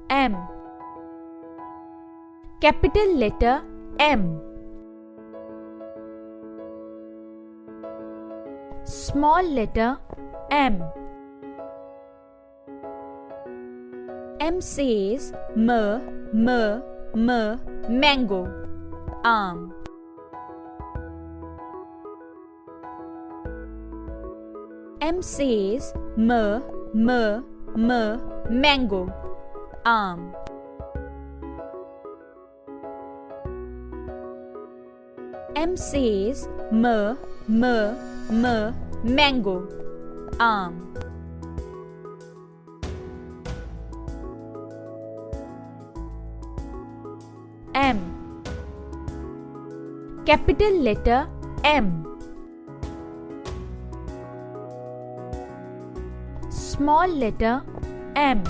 M. Capital letter M. Small letter M. M says mango, arm. M says mango, arm. M says mango, arm. M. Capital letter M. Small letter M.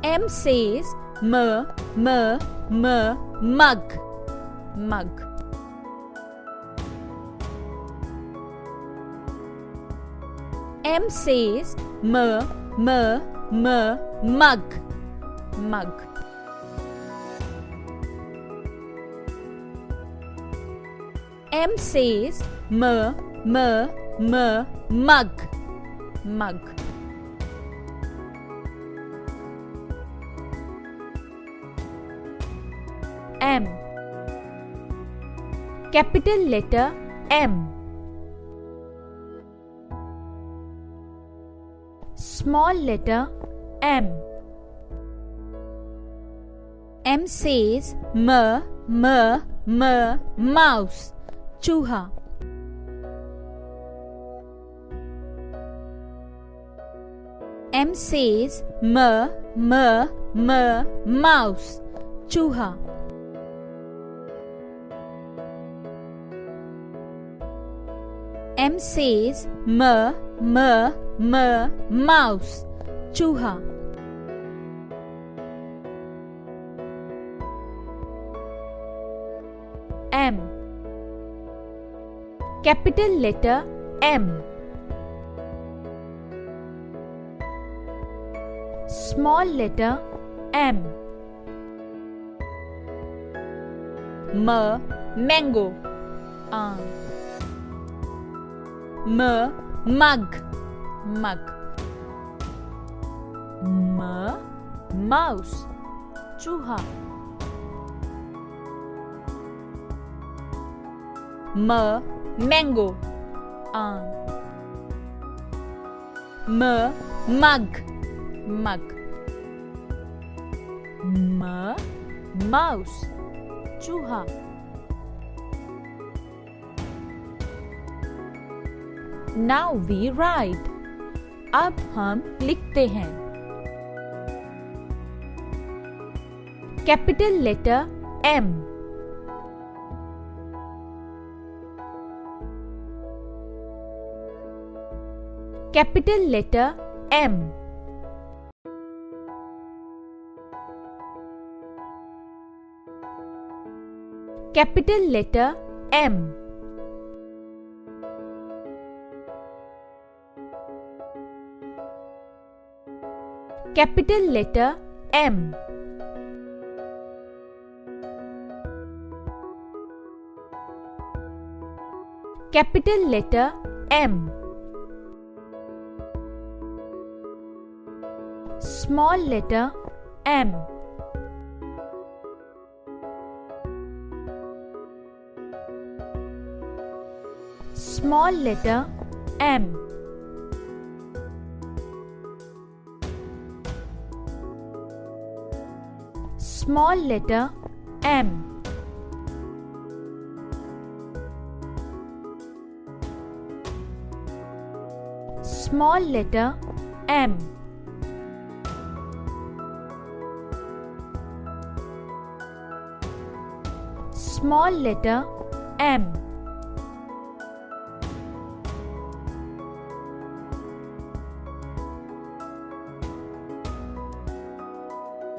M says mug, mug. M says mug, mug. M says mug, mug. M. Capital letter M. Small letter M. M says mouse, chooha. M says mouse, chooha. M says mouse, chooha. M. Capital letter M. Small letter M. Mango, arm. Mug, mouse, chooha. Mango, arm. Mug, mouse, chooha. Now we write. अब हम लिखते हैं. Capital letter M. Capital letter M. Capital letter M. Capital letter M. Capital letter M. Small letter M. Small letter M. Small letter M. Small letter M. Small letter M.